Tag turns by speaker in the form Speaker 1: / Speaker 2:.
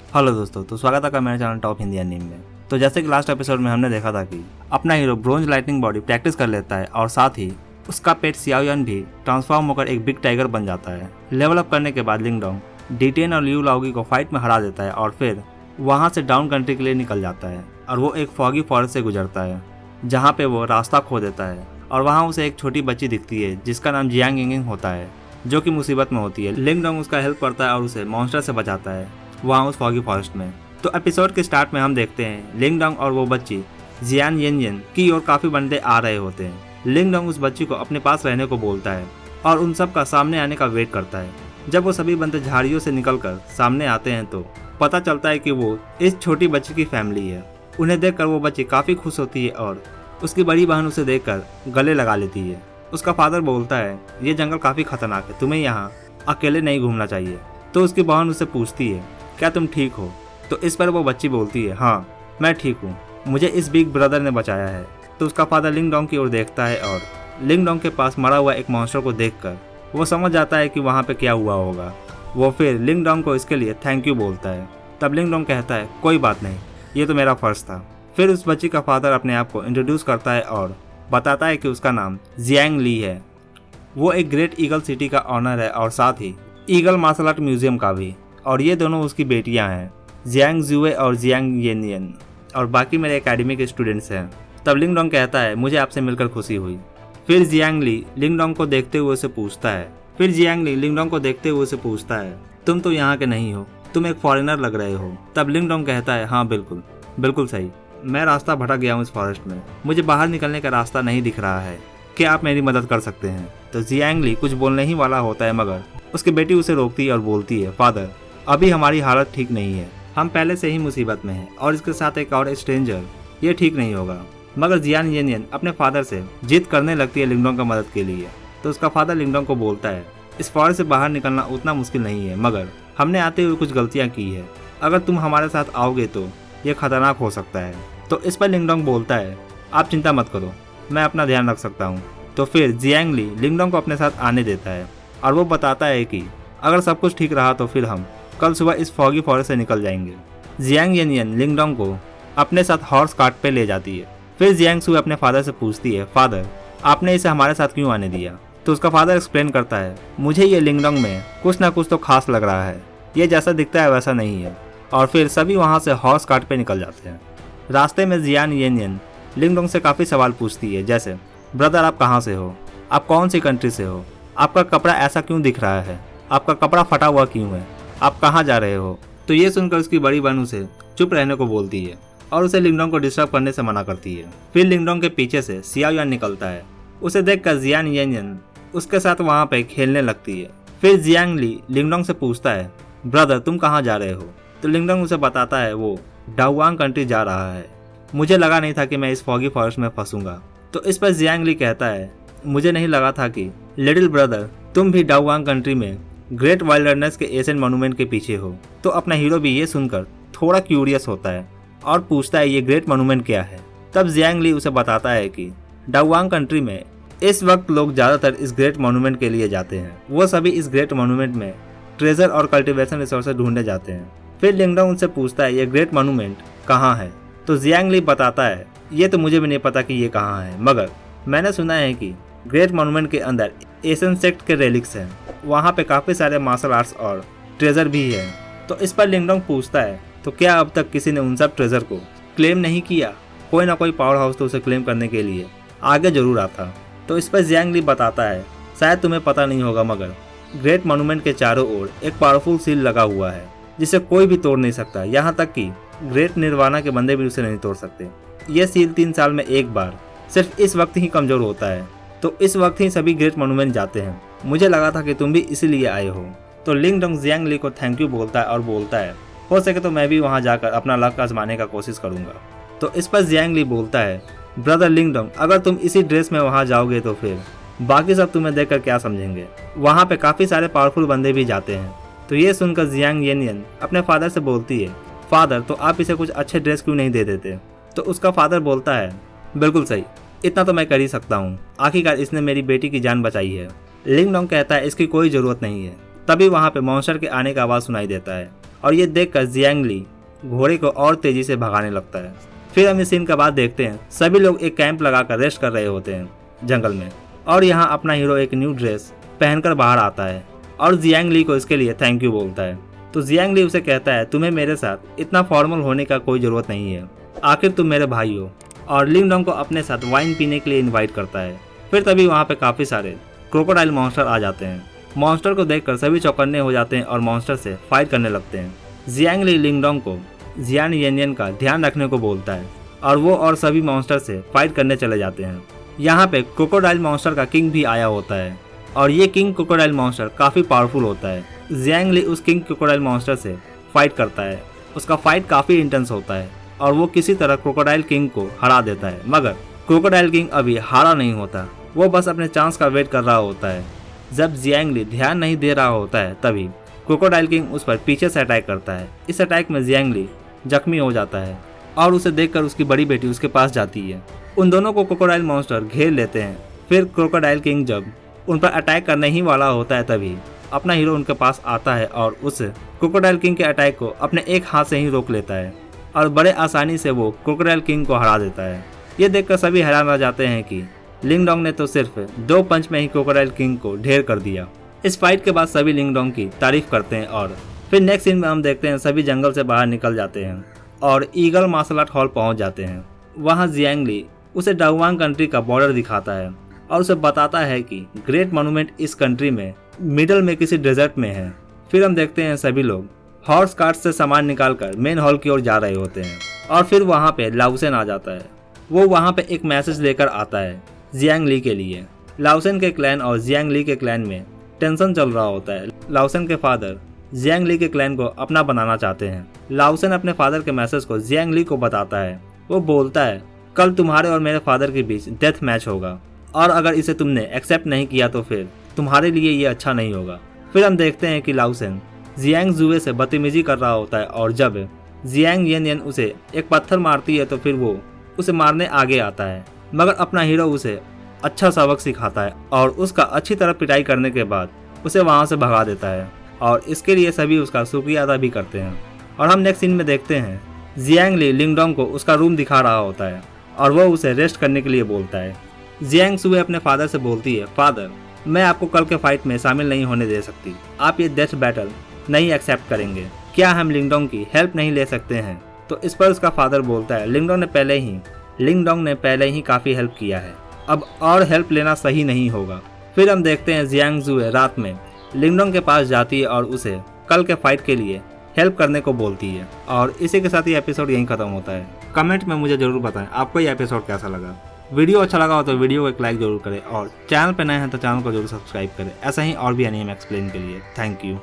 Speaker 1: Hello दोस्तों, तो स्वागत है मेरे चैनल टॉप हिंदी एनीमे में। तो जैसे कि लास्ट एपिसोड में हमने देखा था कि अपना hero bronze lightning body practice कर लेता है और साथ ही उसका पेट सियाओयान भी ट्रांसफॉर्म होकर एक बिग टाइगर बन जाता है। लेवल अप करने के बाद लिंगडोंग डीटेन और लियू लाओगी को फाइट में हरा देता है और फिर वहाँ से डाउन कंट्री के लिए निकल जाता है और वो एक फॉगी फॉरेस्ट से गुजरता है जहाँ पे वो रास्ता खो देता है और वहाँ उसे एक छोटी बच्ची दिखती है जिसका नाम जियांग यिंगिंग होता है, जो कि मुसीबत में होती है। लिंगडोंग उसका हेल्प करता है और उसे मॉन्स्टर से बचाता है वहाँ उस फॉगी फॉरेस्ट में। तो एपिसोड के स्टार्ट में हम देखते हैं लिंगडोंग और वो बच्ची जियान येनयेन की ओर काफी बंदे आ रहे होते हैं। लिंगडोंग उस बच्ची को अपने पास रहने को बोलता है और उन सब का सामने आने का वेट करता है। जब वो सभी बंदे झाड़ियों से निकलकर सामने आते हैं तो पता चलता है कि वो इस छोटी बच्ची की फैमिली है। उन्हें देखकर वो बच्ची काफी खुश होती है और उसकी बड़ी बहन उसे देखकर गले लगा लेती है। उसका फादर बोलता है, ये जंगल काफी खतरनाक है, तुम्हें यहाँ अकेले नहीं घूमना चाहिए। तो उसकी बहन उससे पूछती है, क्या तुम ठीक हो? तो इस पर वो बच्ची बोलती है, हाँ मैं ठीक हूँ, मुझे इस बिग ब्रदर ने बचाया है। तो उसका फादर लिंगडोंग की ओर देखता है और लिंगडोंग के पास मरा हुआ एक मॉन्स्टर को देखकर वो समझ जाता है कि वहाँ पे क्या हुआ होगा। वो फिर लिंगडोंग को इसके लिए थैंक यू बोलता है। तब लिंगडोंग कहता है, कोई बात नहीं, ये तो मेरा फर्ज था। फिर उस बच्ची का फादर अपने आप को इंट्रोड्यूस करता है और बताता है कि उसका नाम जियांग ली है। वो एक ग्रेट ईगल सिटी का ऑनर है और साथ ही ईगल मार्शल आर्ट म्यूजियम का भी। और ये दोनों उसकी बेटियां हैं, जियांग जुए और जियांग येनयेन, और बाकी मेरे एकेडमी के स्टूडेंट्स हैं। तब लिंगडोंग कहता है, मुझे आपसे मिलकर खुशी हुई। फिर जियांग ली लिंगडोंग को देखते हुए उसे पूछता है, तुम तो यहाँ के नहीं हो, तुम एक फॉरेनर लग रहे हो। तब लिंगडोंग कहता है, हाँ बिल्कुल सही, मैं रास्ता भटक गया हूँ इस फॉरेस्ट में, मुझे बाहर निकलने का रास्ता नहीं दिख रहा है, क्या आप मेरी मदद कर सकते हैं? तो जियांग ली कुछ बोलने ही वाला होता है मगर उसकी बेटी उसे रोकती है और बोलती है, फादर अभी हमारी हालत ठीक नहीं है, हम पहले से ही मुसीबत में हैं और इसके साथ एक और स्ट्रेंजर, ये ठीक नहीं होगा। मगर जियान येनयेन अपने फादर से जिद करने लगती है लिंगडोंग का मदद के लिए। तो उसका फादर लिंगडोंग को बोलता है, इस फॉरेस्ट से बाहर निकलना उतना मुश्किल नहीं है, मगर हमने आते हुए कुछ गलतियाँ की है, अगर तुम हमारे साथ आओगे तो ये खतरनाक हो सकता है। तो इस पर लिंगडोंग बोलता है, आप चिंता मत करो, मैं अपना ध्यान रख सकता हूँ। तो फिर जियांग ली लिंगडोंग को अपने साथ आने देता है और वो बताता है कि अगर सब कुछ ठीक रहा तो फिर हम कल सुबह इस फॉगी फॉरेस्ट से निकल जाएंगे। जियांग येनयेन लिंगडोंग को अपने साथ हॉर्स कार्ट पे ले जाती है। फिर जियांग सुए अपने फादर से पूछती है, फादर आपने इसे हमारे साथ क्यों आने दिया? तो उसका फादर एक्सप्लेन करता है, मुझे ये लिंगडोंग में कुछ ना कुछ तो खास लग रहा है, ये जैसा दिखता है वैसा नहीं है। और फिर सभी वहाँ से हॉर्स कार्ट पे निकल जाते हैं। रास्ते में जियान येनयेन लिंगडोंग से काफ़ी सवाल पूछती है, जैसे ब्रदर आप कहाँ से हो, आप कौन सी कंट्री से हो, आपका कपड़ा ऐसा क्यों दिख रहा है, आपका कपड़ा फटा हुआ क्यों है, आप कहाँ जा रहे हो? तो ये सुनकर उसकी बड़ी बहन उसे चुप रहने को बोलती है और उसे लिंगडोंग को डिस्टर्ब करने से मना करती है। फिर लिंगडोंग के पीछे से सियाओयान निकलता है, उसे देखकर जियान येनयेन उसके साथ वहाँ पे खेलने लगती है। फिर जियांग ली लिंगडोंग से पूछता है, ब्रदर तुम कहाँ जा रहे हो? तो लिंगडोंग उसे बताता है वो डाउआंग कंट्री जा रहा है, मुझे लगा नहीं था कि मैं इस फॉगी फॉरेस्ट में फंसूंगा। तो इस पर जियांग ली कहता है, मुझे नहीं लगा था कि लिटिल ब्रदर तुम भी डाउआंग कंट्री में ग्रेट वाइल्डरनेस के एशियन मॉन्यूमेंट के पीछे हो। तो अपना हीरो भी ये सुनकर थोड़ा क्यूरियस होता है और पूछता है, ये ग्रेट मॉन्यूमेंट क्या है? तब जियांग ली उसे बताता है कि डाउआंग कंट्री में इस वक्त लोग ज़्यादातर इस ग्रेट मॉन्यूमेंट के लिए जाते हैं, वो सभी इस ग्रेट मॉन्यूमेंट में ट्रेजर और कल्टीवेशन रिसोर्सेज ढूंढने जाते हैं। फिर लिंगडोंग उनसे पूछता है, ये ग्रेट मॉन्यूमेंट कहाँ है? तो जियांग ली बताता है, ये तो मुझे भी नहीं पता कि ये कहाँ है, मगर मैंने सुना है कि ग्रेट मॉन्यूमेंट के अंदर एशियन सेक्ट के रेलिक्स हैं, वहाँ पे काफ़ी सारे मार्शल आर्ट्स और ट्रेजर भी है। तो इस पर लिंगडोंग पूछता है, तो क्या अब तक किसी ने उन सब ट्रेजर को क्लेम नहीं किया? कोई ना कोई पावर हाउस तो उसे क्लेम करने के लिए आगे जरूर आता। तो इस पर जियांग ली बताता है, शायद तुम्हें पता नहीं होगा मगर ग्रेट मॉन्यूमेंट के चारों ओर एक पावरफुल सील लगा हुआ है जिसे कोई भी तोड़ नहीं सकता, यहाँ तक कि ग्रेट निर्वाणा के बंदे भी उसे नहीं तोड़ सकते। ये सील 3 साल में एक बार सिर्फ इस वक्त ही कमजोर होता है, तो इस वक्त ही सभी ग्रेट मॉन्यूमेंट जाते हैं। मुझे लगा था कि तुम भी इसीलिए आए हो। तो लिंगडोंग जियांग ली को थैंक यू बोलता है और बोलता है, हो सके तो मैं भी वहाँ जाकर अपना लक आजमाने का कोशिश करूंगा। तो इस पर जियांग ली बोलता है, ब्रदर लिंगडोंग अगर तुम इसी ड्रेस में वहाँ जाओगे तो फिर बाकी सब तुम्हें देखकर क्या समझेंगे, वहाँ पे काफ़ी सारे पावरफुल बंदे भी जाते हैं। तो ये सुनकर जियांग येनयेन अपने फादर से बोलती है, फादर तो आप इसे कुछ अच्छे ड्रेस क्यों नहीं दे देते? तो उसका फादर बोलता है, बिल्कुल सही, इतना तो मैं कर ही सकता हूँ, आखिरकार इसने मेरी बेटी की जान बचाई है। लिंगडोंग कहता है, इसकी कोई ज़रूरत नहीं है। तभी वहाँ पे मॉन्स्टर के आने का आवाज़ सुनाई देता है और ये देखकर जियांग ली घोड़े को और तेजी से भगाने लगता है। फिर हम इस सीन के बाद देखते हैं सभी लोग एक कैंप लगाकर रेस्ट कर रहे होते हैं जंगल में, और यहाँ अपना हीरो एक न्यू ड्रेस पहनकर बाहर आता है और जियांग ली को इसके लिए थैंक यू बोलता है। तो जियांग ली उसे कहता है तुम्हें मेरे साथ इतना फॉर्मल होने का कोई ज़रूरत नहीं है, आखिर तुम मेरे भाई हो, और लिंग डोंग को अपने साथ वाइन पीने के लिए इनवाइट करता है। फिर तभी वहाँ पे काफ़ी सारे क्रोकोडाइल मॉन्स्टर आ जाते हैं। मॉन्स्टर को देखकर सभी चौकन्ने हो जाते हैं और मॉन्स्टर से फाइट करने लगते हैं। जियांग ली लिंग डोंग को जियान येनियन का ध्यान रखने को बोलता है और वो और सभी मॉन्स्टर से फाइट करने चले जाते हैं। यहाँ पे क्रोकोडाइल मॉन्स्टर का किंग भी आया होता है और ये किंग क्रोकोडाइल मॉन्स्टर काफ़ी पावरफुल होता है। जियांग ली उस किंग क्रोकोडाइल मॉन्स्टर से फाइट करता है। उसका फाइट काफ़ी इंटेंस होता है और वो किसी तरह क्रोकोडाइल किंग को हरा देता है, मगर क्रोकोडाइल किंग अभी हारा नहीं होता, वो बस अपने चांस का वेट कर रहा होता है। जब जियांग ली ध्यान नहीं दे रहा होता है तभी क्रोकोडाइल किंग उस पर पीछे से अटैक करता है। इस अटैक में जियांग ली जख्मी हो जाता है और उसे देखकर उसकी बड़ी बेटी उसके पास जाती है। उन दोनों को क्रोकोडाइल मॉन्स्टर घेर लेते हैं। फिर क्रोकोडाइल किंग जब उन पर अटैक करने ही वाला होता है तभी अपना हीरो उनके पास आता है और उस क्रोकोडाइल किंग के अटैक को अपने एक हाथ से ही रोक लेता है और बड़े आसानी से वो क्रोकोडाइल किंग को हरा देता है। ये देखकर सभी हैरान रह जाते हैं कि लिंग डोंग ने तो सिर्फ 2 पंच में ही क्रोकोडाइल किंग को ढेर कर दिया। इस फाइट के बाद सभी लिंग डोंग की तारीफ करते हैं और फिर नेक्स्ट सीन में हम देखते हैं सभी जंगल से बाहर निकल जाते हैं और ईगल मार्शल आर्ट हॉल पहुंच जाते हैं। वहां जियांग ली उसे डाउवांग कंट्री का बॉर्डर दिखाता है और उसे बताता है कि ग्रेट मॉन्यूमेंट इस कंट्री में मिडल में किसी डेजर्ट में है। फिर हम देखते हैं सभी लोग हॉर्स कार्ट से सामान निकालकर मेन हॉल की ओर जा रहे होते हैं और फिर वहां पे लाउसेन आ जाता है। वो वहां पे एक मैसेज लेकर आता है जियांग ली के लिए। लाउसेन के क्लैन और जियांग ली के क्लैन में टेंशन चल रहा होता है। लाउसेन के फादर जियांग ली के क्लैन को अपना बनाना चाहते हैं। लाउसेन अपने फादर के मैसेज को जियांग ली को बताता है। वो बोलता है कल तुम्हारे और मेरे फादर के बीच डेथ मैच होगा और अगर इसे तुमने एक्सेप्ट नहीं किया तो फिर तुम्हारे लिए ये अच्छा नहीं होगा। फिर हम देखते हैं कि लाउसेन जियांग जुए से बदतमीजी कर रहा होता है और जब जियांग येनियन उसे एक पत्थर मारती है तो फिर वो उसे मारने आगे आता है, मगर अपना हीरो उसे अच्छा सबक सिखाता है और उसका अच्छी तरह पिटाई करने के बाद उसे वहां से भगा देता है और इसके लिए सभी उसका शुक्रिया अदा भी करते हैं। और हम नेक्स्ट सीन में देखते हैं जियांग ली लिंग डोंग को उसका रूम दिखा रहा होता है और वो उसे रेस्ट करने के लिए बोलता है। जियांग सुबह अपने फादर से बोलती है फादर मैं आपको कल के फाइट में शामिल नहीं होने दे सकती, आप ये डेथ बैटल नहीं एक्सेप्ट करेंगे, क्या हम लिंग डोंग की हेल्प नहीं ले सकते हैं? तो इस पर उसका फादर बोलता है लिंग डोंग ने पहले ही काफ़ी हेल्प किया है, अब और हेल्प लेना सही नहीं होगा। फिर हम देखते हैं जियांग जुए रात में लिंग डोंग के पास जाती है और उसे कल के फाइट के लिए हेल्प करने को बोलती है। और इसी के साथ ये एपिसोड यहीं खत्म होता है। कमेंट में मुझे जरूर बताएं आपको ये एपिसोड कैसा लगा। वीडियो अच्छा लगा हो तो वीडियो को एक लाइक जरूर करें और चैनल पर नए हैं तो चैनल को जरूर सब्सक्राइब करें ऐसा ही और भी एनीमे एक्सप्लेन के लिए। Thank you.